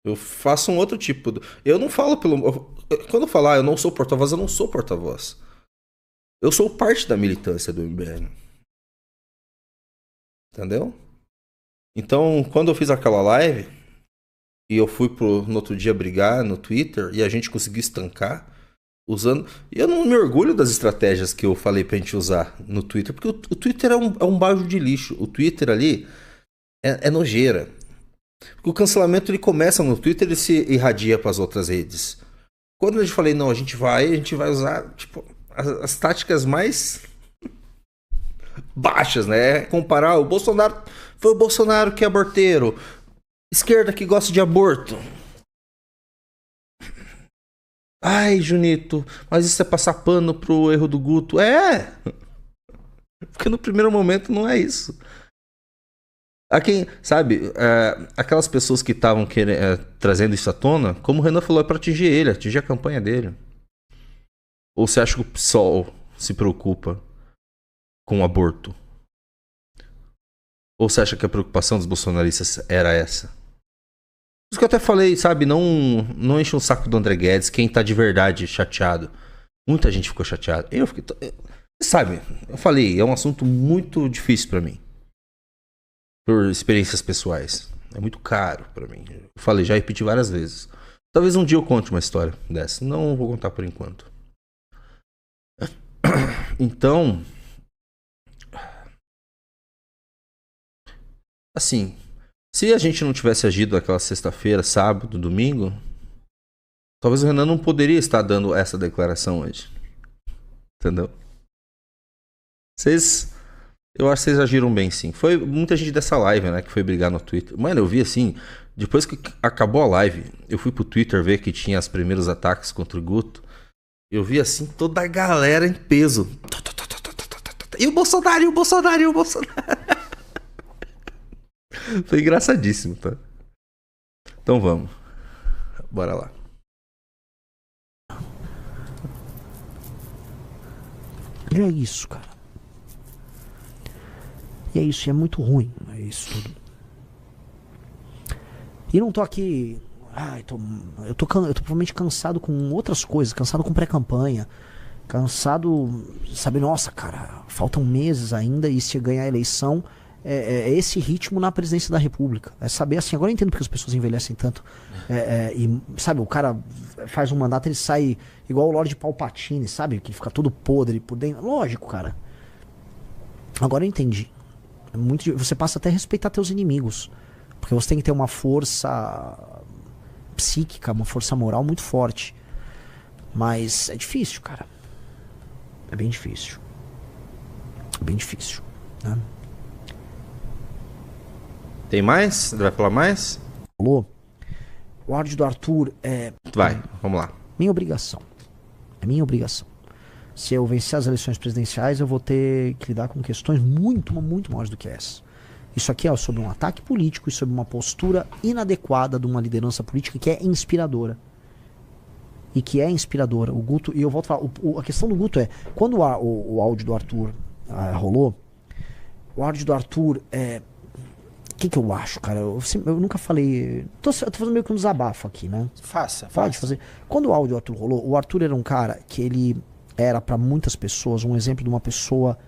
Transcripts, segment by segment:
Eu faço um outro tipo. Eu não falo pelo. Quando eu falar eu não sou porta-voz, eu não sou porta-voz. Eu sou parte da militância do MBL. Entendeu? Então, quando eu fiz aquela live e eu fui no outro dia brigar no Twitter e a gente conseguiu estancar usando. E eu não me orgulho das estratégias que eu falei pra gente usar no Twitter, porque o Twitter é um balde de lixo. O Twitter ali é nojeira. Porque o cancelamento ele começa no Twitter e se irradia para as outras redes. Quando eu falei, não, a gente vai usar tipo, as táticas mais baixas, né? Comparar o Bolsonaro. Foi o Bolsonaro que é aborteiro. Esquerda que gosta de aborto. Ai, Junito, mas isso é passar pano pro erro do Guto. É! Porque no primeiro momento não é isso. A quem, sabe, aquelas pessoas que estavam trazendo isso à tona, como o Renan falou, é pra atingir ele, atingir a campanha dele. Ou você acha que o PSOL se preocupa com o aborto? Ou você acha que a preocupação dos bolsonaristas era essa? Por isso que eu até falei, sabe, não enche o saco do André Guedes, quem tá de verdade chateado. Muita gente ficou chateada. Eu fiquei. Sabe, eu falei, é um assunto muito difícil pra mim. Por experiências pessoais. É muito caro pra mim. Eu falei, já repeti várias vezes. Talvez um dia eu conte uma história dessa. Não vou contar por enquanto. Então, assim, se a gente não tivesse agido aquela sexta-feira, sábado, domingo, talvez o Renan não poderia estar dando essa declaração hoje. Entendeu? Eu acho que vocês agiram bem, sim. Foi muita gente dessa live, né, que foi brigar no Twitter. Mano, eu vi assim, depois que acabou a live, eu fui pro Twitter ver que tinha os primeiros ataques contra o Guto. Eu vi assim, toda a galera em peso. E o Bolsonaro, e o Bolsonaro, e o Bolsonaro. Foi engraçadíssimo, tá? Então vamos. Bora lá. E é isso, cara. E é isso, e é muito ruim. É isso tudo. E não tô aqui. Ai, eu tô provavelmente cansado com outras coisas, cansado com pré-campanha, cansado, sabe, nossa, cara, faltam meses ainda e se ganhar a eleição é esse ritmo na presidência da República. É saber assim, agora eu entendo porque as pessoas envelhecem tanto. E sabe, o cara faz um mandato, ele sai igual o Lorde Palpatine, sabe? Que fica todo podre por dentro. Lógico, cara. Agora eu entendi. Você passa até a respeitar teus inimigos. Porque você tem que ter uma força psíquica, uma força moral muito forte. Mas é difícil, cara. É bem difícil. É bem difícil, né? Tem mais? Vai falar mais? Alô? O áudio do Arthur é... Vai, vamos lá. Minha obrigação. É minha obrigação. Se eu vencer as eleições presidenciais, eu vou ter que lidar com questões muito, muito maiores do que essa. Isso aqui é sobre um ataque político e sobre uma postura inadequada de uma liderança política que é inspiradora. E que é inspiradora. O Guto, e eu volto a falar, a questão do Guto é, quando o áudio do Arthur rolou, o áudio do Arthur é... O que eu acho, cara? Eu nunca falei... Eu tô fazendo meio que um desabafo aqui, né? Faça. Pode fazer. Quando o áudio do Arthur rolou, o Arthur era um cara que ele era pra muitas pessoas um exemplo de uma pessoa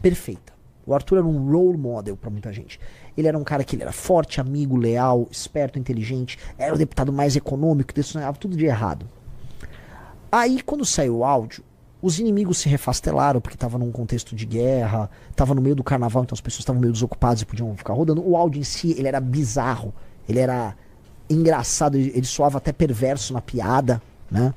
perfeita. O Arthur era um role model pra muita gente. Ele era um cara que ele era forte, amigo, leal, esperto, inteligente, era o deputado mais econômico, decissionava tudo de errado. Aí, quando saiu o áudio, os inimigos se refastelaram, porque tava num contexto de guerra, tava no meio do carnaval, então as pessoas estavam meio desocupadas e podiam ficar rodando. O áudio em si, ele era bizarro, ele era engraçado, ele soava até perverso na piada, né?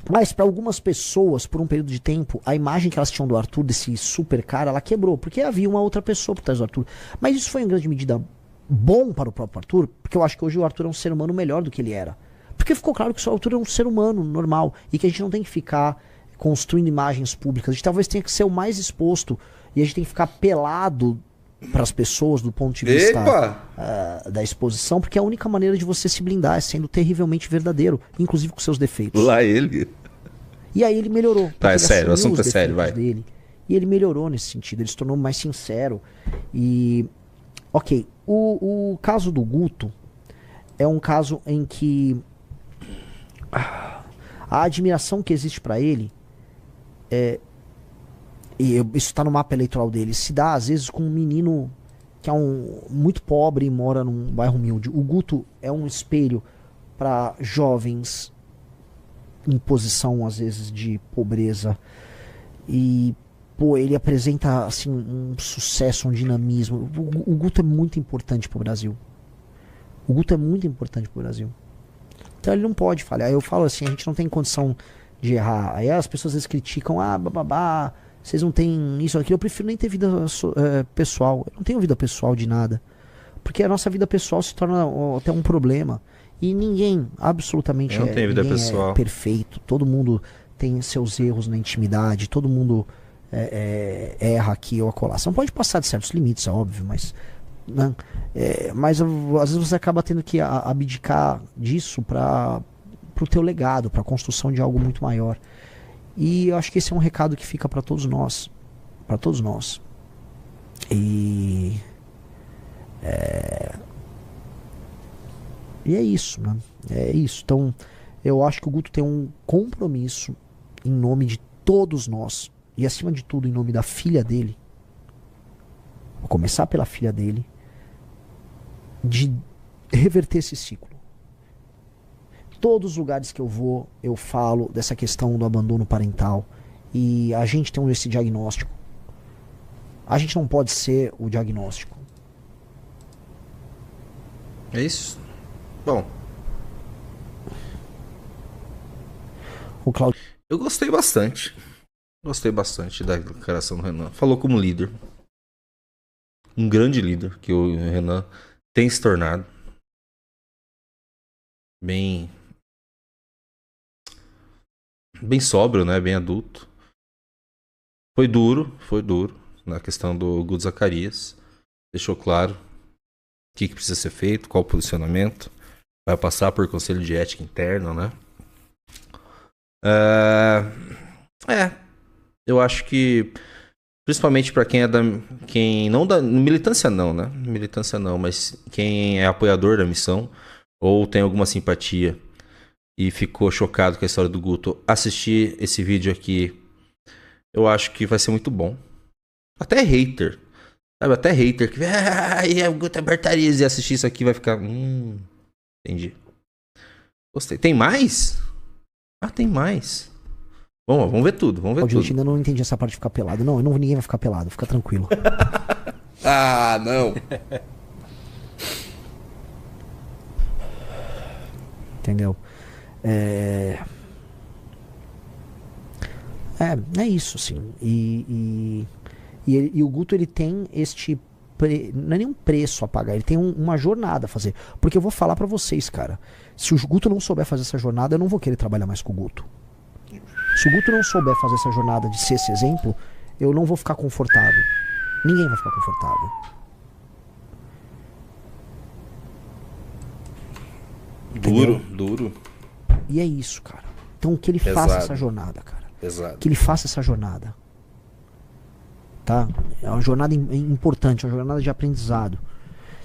Mas para algumas pessoas, por um período de tempo, a imagem que elas tinham do Arthur, desse super cara, ela quebrou, porque havia uma outra pessoa por trás do Arthur. Mas isso foi em grande medida bom para o próprio Arthur, porque eu acho que hoje o Arthur é um ser humano melhor do que ele era. Porque ficou claro que o Arthur é um ser humano normal e que a gente não tem que ficar construindo imagens públicas. A gente talvez tenha que ser o mais exposto e a gente tem que ficar pelado para as pessoas do ponto de vista da exposição, porque é a única maneira de você se blindar é sendo terrivelmente verdadeiro, inclusive com seus defeitos. Lá ele. E aí ele melhorou. Tá, é sério, o assunto é sério, vai. Dele, e ele melhorou nesse sentido, ele se tornou mais sincero. E, ok, O caso do Guto é um caso em que a admiração que existe pra ele isso tá no mapa eleitoral dele, se dá às vezes com um menino que é muito pobre e mora num bairro humilde. O Guto é um espelho pra jovens em posição às vezes de pobreza e pô, ele apresenta assim um sucesso, um dinamismo. O Guto é muito importante pro Brasil. O Guto é muito importante pro Brasil. Então ele não pode falhar. Eu falo assim, a gente não tem condição de errar. Aí as pessoas às vezes criticam, bababá, vocês não têm isso, aquilo. Eu prefiro nem ter vida pessoal. Eu não tenho vida pessoal de nada. Porque a nossa vida pessoal se torna até um problema. E ninguém, absolutamente, não tem vida pessoal. É perfeito. Todo mundo tem seus erros na intimidade. Todo mundo erra aqui ou acolá. Você não pode passar de certos limites, é óbvio, mas... Né? Mas às vezes você acaba tendo que abdicar disso para o teu legado, para a construção de algo muito maior. E eu acho que esse é um recado que fica para todos nós, e é isso, né? É isso. Então eu acho que o Guto tem um compromisso em nome de todos nós e acima de tudo em nome da filha dele. Vou começar pela filha dele, de reverter esse ciclo. Todos os lugares que eu vou, eu falo dessa questão do abandono parental. E a gente tem esse diagnóstico. A gente não pode ser o diagnóstico. É isso? Bom. O Claudio... Eu gostei bastante. Gostei bastante da declaração do Renan. Falou como líder. Um grande líder que o Renan tem se tornado. Bem sóbrio, né? Bem adulto. Foi duro na questão do Guto Zacarias. Deixou claro o que precisa ser feito, qual o posicionamento. Vai passar por conselho de ética interno, né? Eu acho que principalmente para quem não da militância não, né? Militância não, mas quem é apoiador da missão ou tem alguma simpatia e ficou chocado com a história do Guto, assistir esse vídeo aqui, eu acho que vai ser muito bom. Até hater, sabe? Até hater que o Guto é Bertariz e assistir isso aqui vai ficar, entendi. Gostei. Tem mais? Tem mais. Bom, vamos ver tudo, vamos ver tudo. Eu ainda não entendi essa parte de ficar pelado. Não, ninguém vai ficar pelado, fica tranquilo. Não. Entendeu? É isso, assim. E o Guto, ele tem não é nenhum preço a pagar, ele tem uma jornada a fazer. Porque eu vou falar pra vocês, cara, se o Guto não souber fazer essa jornada, eu não vou querer trabalhar mais com o Guto. Se o Guto não souber fazer essa jornada de ser esse exemplo, eu não vou ficar confortável. Ninguém vai ficar confortável. Duro. E é isso, cara. Então que ele faça essa jornada, cara. Pesado. Que ele faça essa jornada. Tá? É uma jornada importante, uma jornada de aprendizado.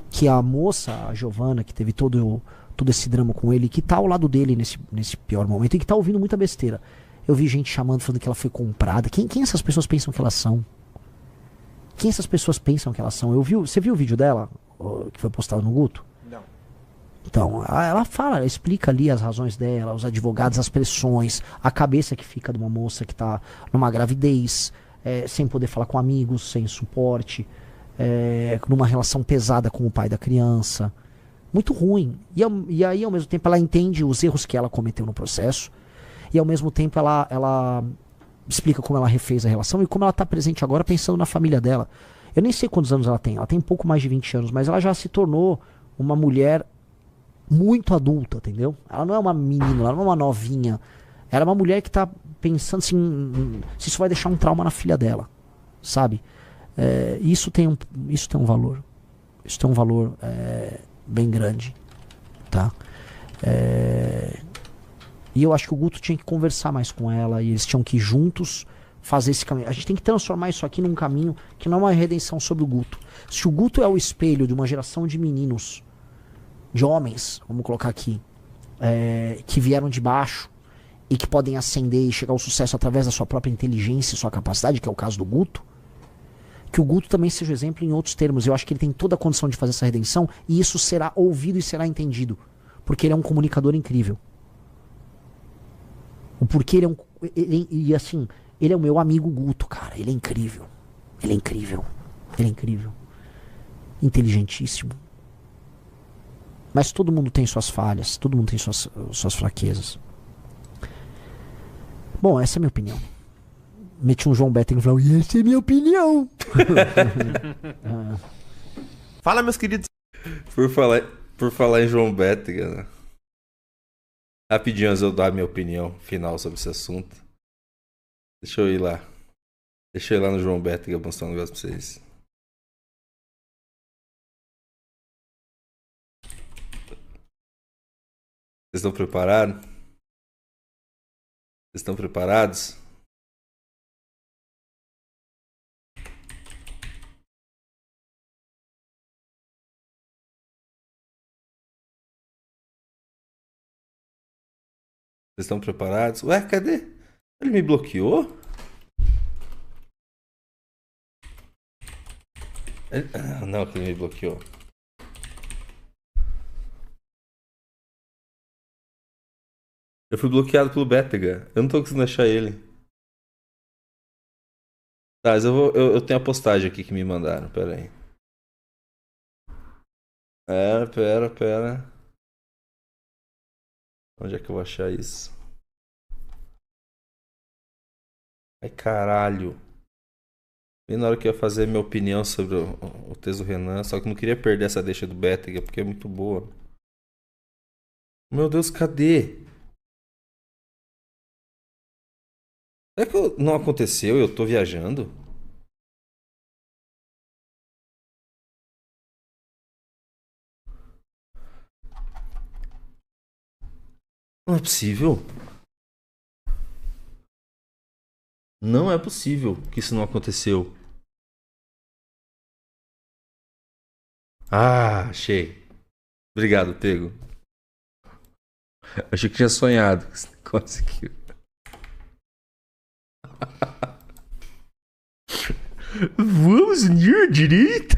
Que a moça, a Giovana, que teve todo esse drama com ele, que tá ao lado dele nesse pior momento e que tá ouvindo muita besteira. Eu vi gente chamando, falando que ela foi comprada. Quem essas pessoas pensam que elas são? Quem essas pessoas pensam que elas são? Você viu o vídeo dela, que foi postado no Guto? Não. Então, ela fala, ela explica ali as razões dela, os advogados, as pressões, a cabeça que fica de uma moça que tá numa gravidez, sem poder falar com amigos, sem suporte, numa relação pesada com o pai da criança. Muito ruim. E aí, ao mesmo tempo, ela entende os erros que ela cometeu no processo. E ao mesmo tempo ela explica como ela refez a relação e como ela está presente agora pensando na família dela. Eu nem sei quantos anos ela tem um pouco mais de 20 anos, mas ela já se tornou uma mulher muito adulta, entendeu? Ela não é uma menina, ela não é uma novinha. Ela é uma mulher que está pensando assim, se isso vai deixar um trauma na filha dela, sabe? Isso tem um valor. Isso tem um valor bem grande, tá? E eu acho que o Guto tinha que conversar mais com ela e eles tinham que ir juntos fazer esse caminho. A gente tem que transformar isso aqui num caminho que não é uma redenção sobre o Guto. Se o Guto é o espelho de uma geração de meninos, de homens, vamos colocar aqui, que vieram de baixo e que podem ascender e chegar ao sucesso através da sua própria inteligência e sua capacidade, que é o caso do Guto, que o Guto também seja exemplo em outros termos. Eu acho que ele tem toda a condição de fazer essa redenção e isso será ouvido e será entendido. Porque ele é um comunicador incrível. O porquê ele é um... E assim, ele é o meu amigo Guto, cara. Ele é incrível. Ele é incrível. Ele é incrível. Inteligentíssimo. Mas todo mundo tem suas falhas. Todo mundo tem suas fraquezas. Bom, essa é a minha opinião. Meti um João Betting e falou, e essa é a minha opinião. Fala, meus queridos. Por falar em João Bétega, né? Rapidinho, antes eu dar a minha opinião final sobre esse assunto. Deixa eu ir lá. Deixa eu ir lá no João Bétega mostrar um negócio pra vocês. Vocês estão preparados? Vocês estão preparados? Vocês estão preparados? Ué, cadê? Ele me bloqueou? Não, que ele me bloqueou. Eu fui bloqueado pelo Bétega. Eu não tô conseguindo achar ele. Tá, mas eu tenho a postagem aqui que me mandaram. Pera aí. Pera. Onde é que eu vou achar isso? Ai, caralho. Bem na hora que eu ia fazer minha opinião sobre o texto do Renan, só que eu não queria perder essa deixa do Bétega, porque é muito boa. Meu Deus, cadê? Será que não aconteceu? Eu tô viajando? Não é possível. Não é possível que isso não aconteceu. Ah, achei. Obrigado, Pego. Achei que tinha sonhado com esse negócio aqui. Vamos unir a direita?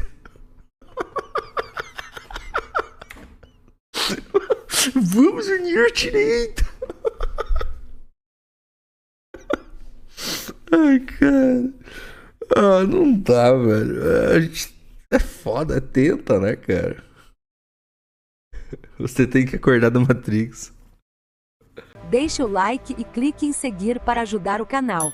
Vamos unir a direita. Ai, cara. Ah, não dá, velho. A gente é foda, tenta, né, cara? Você tem que acordar da Matrix. Deixe o like e clique em seguir para ajudar o canal.